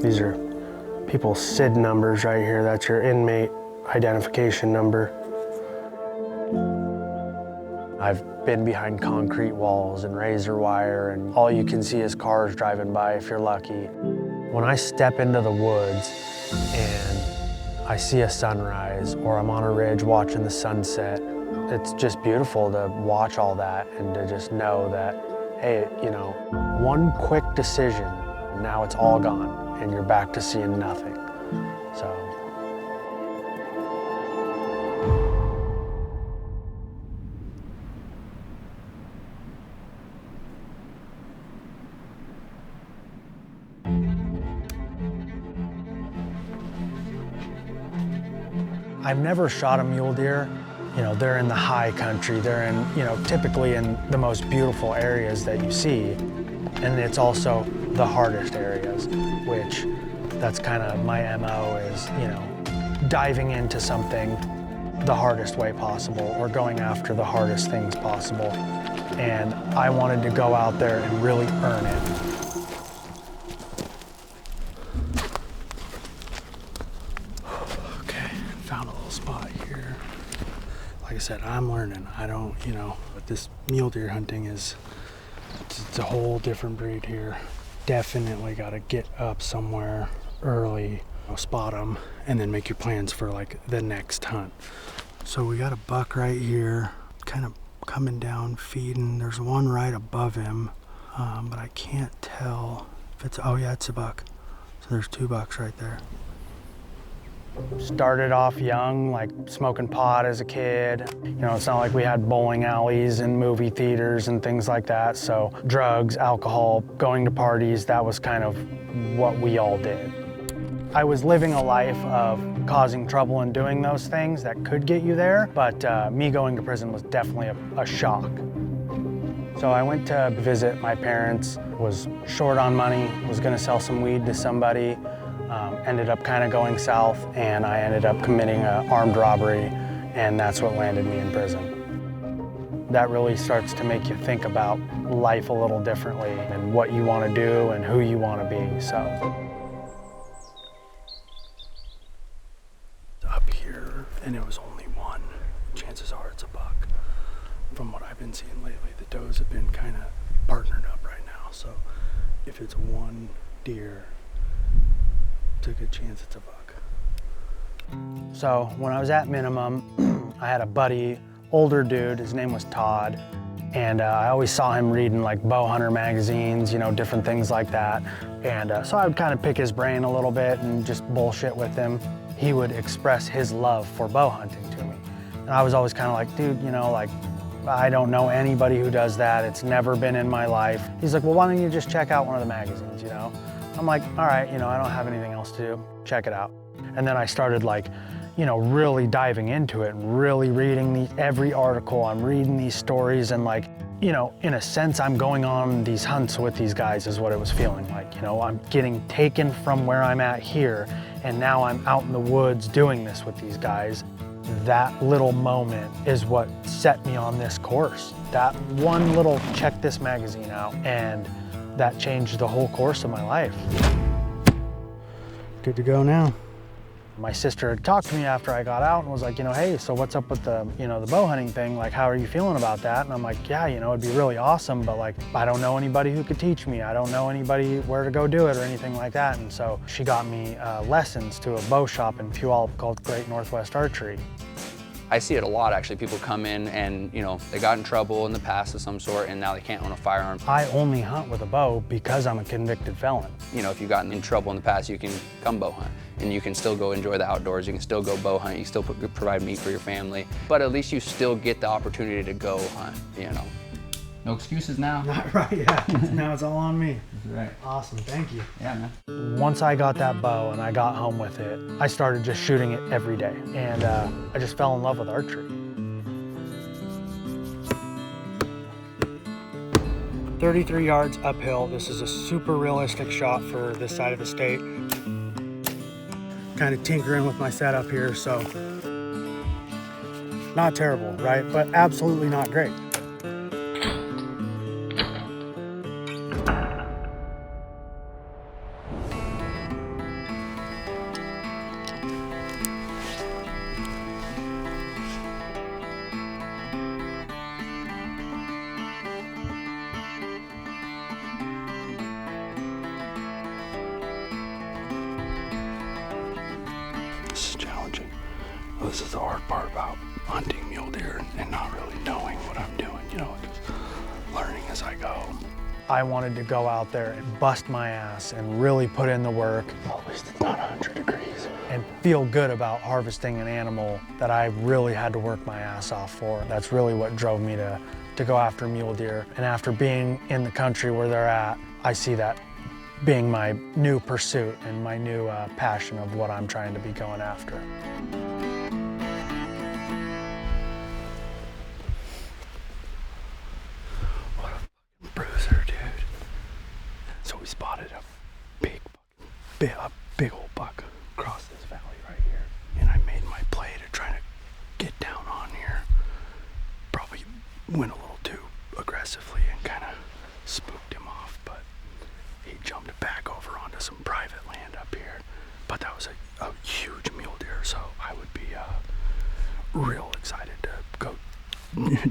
These are people's SID numbers right here. That's your inmate identification number. I've been behind concrete walls and razor wire, and all you can see is cars driving by if you're lucky. When I step into the woods and I see a sunrise, or I'm on a ridge watching the sunset, it's just beautiful to watch all that and to just know that, hey, you know, one quick decision, now it's all gone and you're back to seeing nothing. So. I've never shot a mule deer. You know, they're in the high country. They're in, you know, typically in the most beautiful areas that you see. And it's also the hardest areas, which that's kind of my MO is, you know, diving into something the hardest way possible or going after the hardest things possible. And I wanted to go out there and really earn it. Found a little spot here. Like I said, I'm learning. I don't, you know, but this mule deer hunting is, it's a whole different breed here. Definitely got to get up somewhere early, you know, spot them, and then make your plans for like the next hunt. So we got a buck right here, kind of coming down, feeding. There's one right above him, but I can't tell if it's, oh yeah, it's a buck. So there's two bucks right there. Started off young, like smoking pot as a kid. You know, it's not like we had bowling alleys and movie theaters and things like that. So drugs, alcohol, going to parties, that was kind of what we all did. I was living a life of causing trouble and doing those things that could get you there, but me going to prison was definitely a shock. So I went to visit my parents, was short on money, was gonna sell some weed to somebody. Ended up kind of going south, and I ended up committing an armed robbery, and that's what landed me in prison. That really starts to make you think about life a little differently and what you want to do and who you want to be. So up here, and it was only one. Chances are it's a buck. From what I've been seeing lately, the does have been kind of partnered up right now. So if it's one deer, it's a good chance it's a buck. So when I was at minimum, I had a buddy, older dude, his name was Todd, and I always saw him reading like bow hunter magazines, you know, different things like that. And so I would kind of pick his brain a little bit and just bullshit with him. He would express his love for bow hunting to me. And I was always kind of like, dude, you know, like, I don't know anybody who does that. It's never been in my life. He's like, well, why don't you just check out one of the magazines, you know? I'm like, all right, you know, I don't have anything else to do. Check it out. And then I started like, you know, really diving into it and really reading every article. I'm reading these stories and like, you know, in a sense, I'm going on these hunts with these guys is what it was feeling like. You know, I'm getting taken from where I'm at here and now I'm out in the woods doing this with these guys. That little moment is what set me on this course. That one little check this magazine out, and that changed the whole course of my life. Good to go now. My sister had talked to me after I got out and was like, you know, hey, so what's up with the, you know, the bow hunting thing? Like, how are you feeling about that? And I'm like, yeah, you know, it'd be really awesome, but like, I don't know anybody who could teach me. I don't know anybody where to go do it or anything like that. And so she got me lessons to a bow shop in Puyallup called Great Northwest Archery. I see it a lot, actually. People come in and, you know, they got in trouble in the past of some sort and now they can't own a firearm. I only hunt with a bow because I'm a convicted felon. You know, if you've gotten in trouble in the past, you can come bow hunt and you can still go enjoy the outdoors. You can still go bow hunt. You still provide meat for your family, but at least you still get the opportunity to go hunt, you know. No excuses now. Not right, yeah. Now it's all on me. That's right. Awesome, thank you. Yeah, man. Once I got that bow and I got home with it, I started just shooting it every day. And I just fell in love with archery. 33 yards uphill. This is a super realistic shot for this side of the state. Kind of tinkering with my setup here, so not terrible, right? But absolutely not great. this is the hard part about hunting mule deer and not really knowing what I'm doing, you know, just learning as I go. I wanted to go out there and bust my ass and really put in the work. Well, at least it's not 100 degrees. And feel good about harvesting an animal that I really had to work my ass off for. That's really what drove me to go after mule deer. And after being in the country where they're at, I see that being my new pursuit and my new passion of what I'm trying to be going after. What a bruiser, dude. So we spotted a big old buck across this valley right here. And I made my play to try to get down on here. Probably went a little too aggressively and kind of spooked him off, but he jumped back over onto some private land up here. But that was a huge mule deer, so I would be real excited to go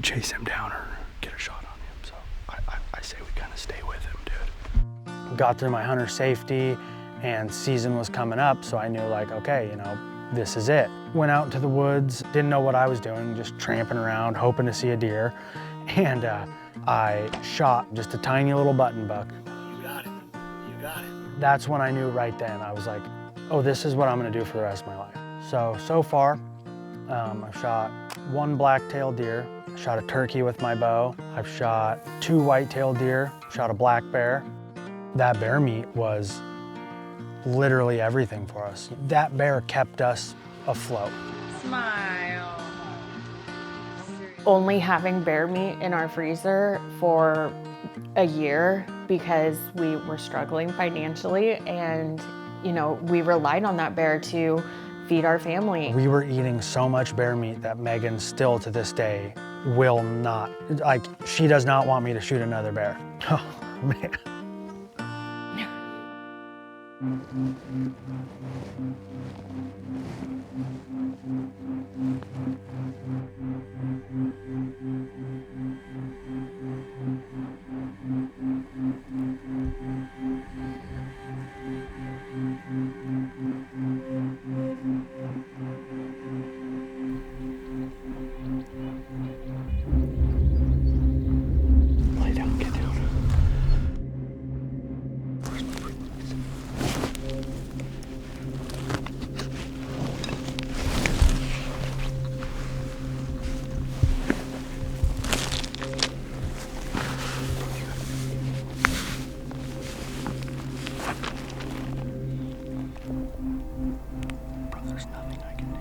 chase him down or get a shot on him. So I say we kind of stay with him, dude. Got through my hunter safety and season was coming up, so I knew like, okay, you know, this is it. Went out into the woods, didn't know what I was doing, just tramping around, hoping to see a deer. And I shot just a tiny little button buck. You got it, you got it. That's when I knew right then. I was like, oh, this is what I'm gonna do for the rest of my life. So far, I've shot 1 black-tailed deer, shot a turkey with my bow, I've shot 2 white-tailed deer, shot a black bear. That bear meat was literally everything for us. That bear kept us afloat. Smile. Only having bear meat in our freezer for a year because we were struggling financially, and you know, we relied on that bear to feed our family. We were eating so much bear meat that Megan still to this day will not, like, she does not want me to shoot another bear. Oh, man. Lay down, get down. Bro, there's nothing I can do.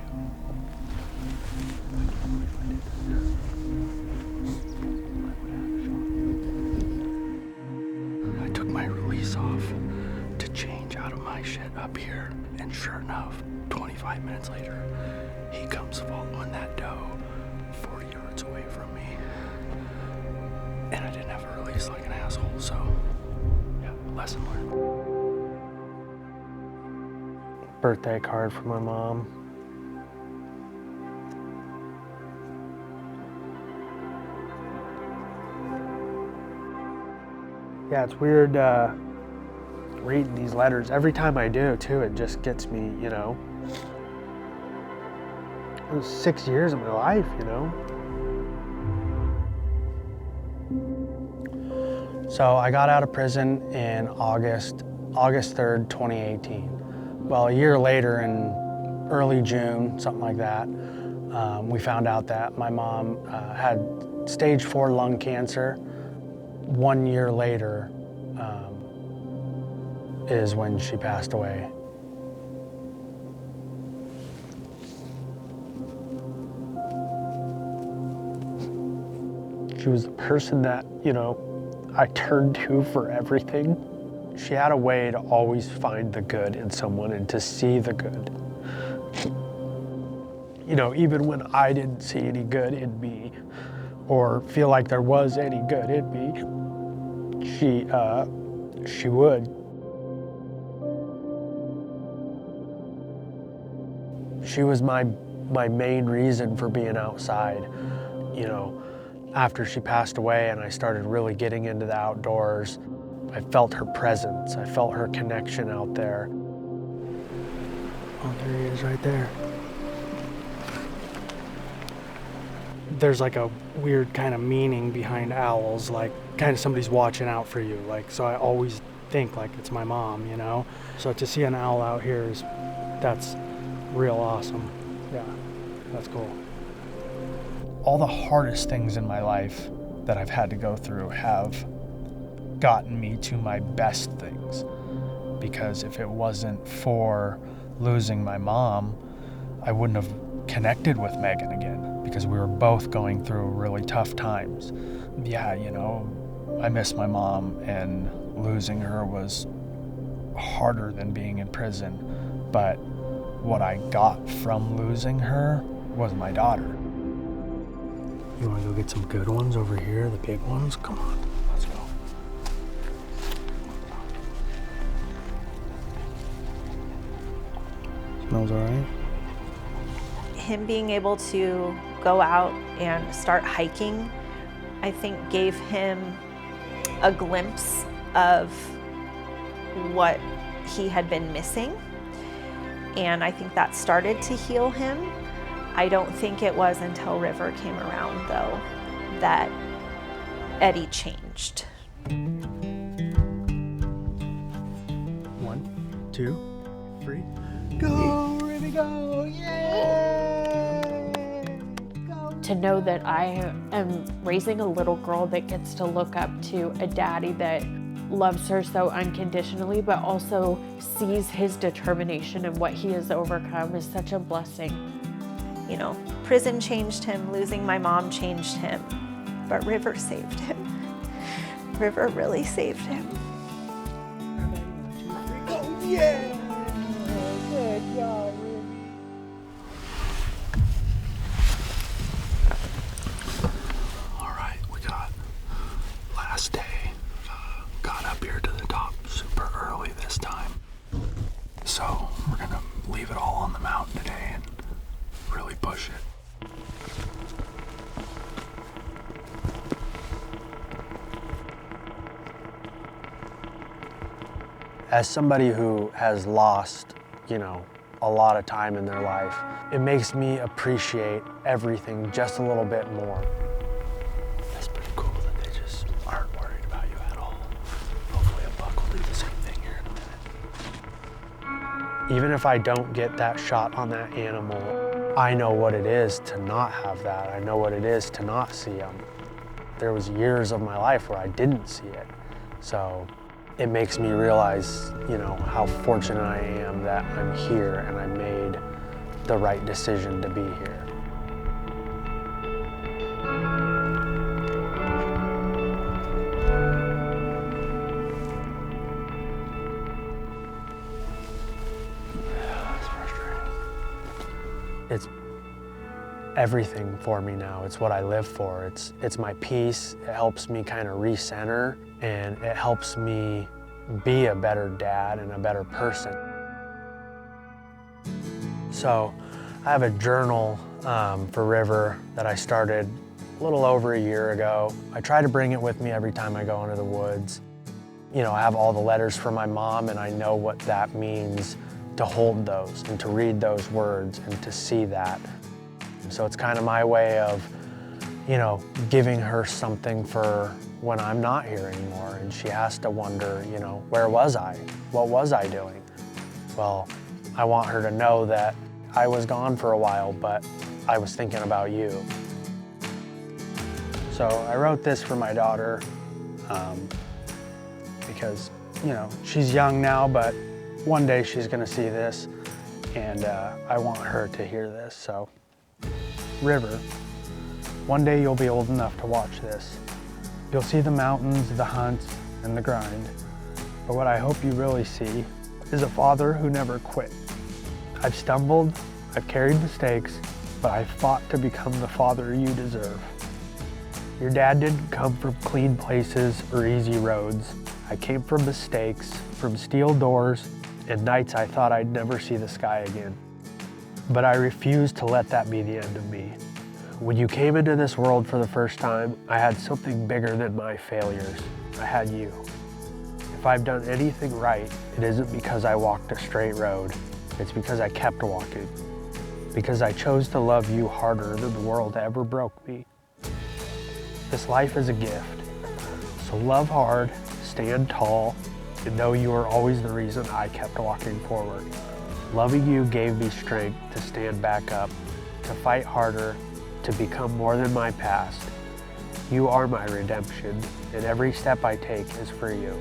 I took my release off to change out of my shit up here, and sure enough, 25 minutes later, he comes following that doe 40 yards away from me. And I didn't have a release like an asshole, so yeah, lesson learned. Birthday card for my mom. Yeah, it's weird reading these letters. Every time I do, too, it just gets me, you know. It was 6 years of my life, you know. So I got out of prison in August 3rd, 2018. Well, a year later in early June, something like that, we found out that my mom had stage 4 lung cancer. 1 year later is when she passed away. She was the person that, you know, I turned to for everything. She had a way to always find the good in someone and to see the good. You know, even when I didn't see any good in me or feel like there was any good in me, she would. She was my main reason for being outside, you know. After she passed away and I started really getting into the outdoors, I felt her presence. I felt her connection out there. Oh, there he is right there. there's like a weird kind of meaning behind owls, like kind of somebody's watching out for you. Like, so I always think like it's my mom, you know? So to see an owl out here that's real awesome. Yeah, that's cool. All the hardest things in my life that I've had to go through have gotten me to my best things. Because if it wasn't for losing my mom, I wouldn't have connected with Megan again, because we were both going through really tough times. Yeah, you know, I miss my mom, and losing her was harder than being in prison. But what I got from losing her was my daughter. You want to go get some good ones over here, the big ones? Come on, let's go. Smells all right? Him being able to go out and start hiking, I think gave him a glimpse of what he had been missing. And I think that started to heal him. I don't think it was until River came around, though, that Eddie changed. 1, 2, 3, go, Ruby, go, yay! Go. To know that I am raising a little girl that gets to look up to a daddy that loves her so unconditionally, but also sees his determination and what he has overcome is such a blessing. You know, prison changed him, losing my mom changed him, but River saved him. River really saved him. Yeah! Good job, Ruby. All right, we got last day. Got up here to the top super early this time. So we're gonna leave it all on the mountain today and really push it. As somebody who has lost, you know, a lot of time in their life, it makes me appreciate everything just a little bit more. That's pretty cool that they just aren't worried about you at all. Hopefully a buck will do the same thing here in a minute. Even if I don't get that shot on that animal, I know what it is to not have that. I know what it is to not see them. There was years of my life where I didn't see it. So it makes me realize, you know, how fortunate I am that I'm here and I made the right decision to be here. That's frustrating. It's everything for me now. It's what I live for. It's my peace. It helps me kind of recenter, and it helps me be a better dad and a better person. So I have a journal for River that I started a little over a year ago. I try to bring it with me every time I go into the woods. You know, I have all the letters from my mom, and I know what that means to hold those and to read those words and to see that. So it's kind of my way of, you know, giving her something for when I'm not here anymore, and she has to wonder, you know, where was I? What was I doing? Well, I want her to know that I was gone for a while, but I was thinking about you. So I wrote this for my daughter because, you know, she's young now, but one day she's gonna see this, and I want her to hear this. So, River, one day you'll be old enough to watch this. You'll see the mountains, the hunts, and the grind. But what I hope you really see is a father who never quit. I've stumbled, I've carried mistakes, but I fought to become the father you deserve. Your dad didn't come from clean places or easy roads. I came from mistakes, from steel doors, and nights I thought I'd never see the sky again. But I refused to let that be the end of me. When you came into this world for the first time, I had something bigger than my failures. I had you. If I've done anything right, it isn't because I walked a straight road. It's because I kept walking. because I chose to love you harder than the world ever broke me. This life is a gift, so love hard, stand tall, and know you are always the reason I kept walking forward. Loving you gave me strength to stand back up, to fight harder, to become more than my past. You are my redemption, and every step I take is for you.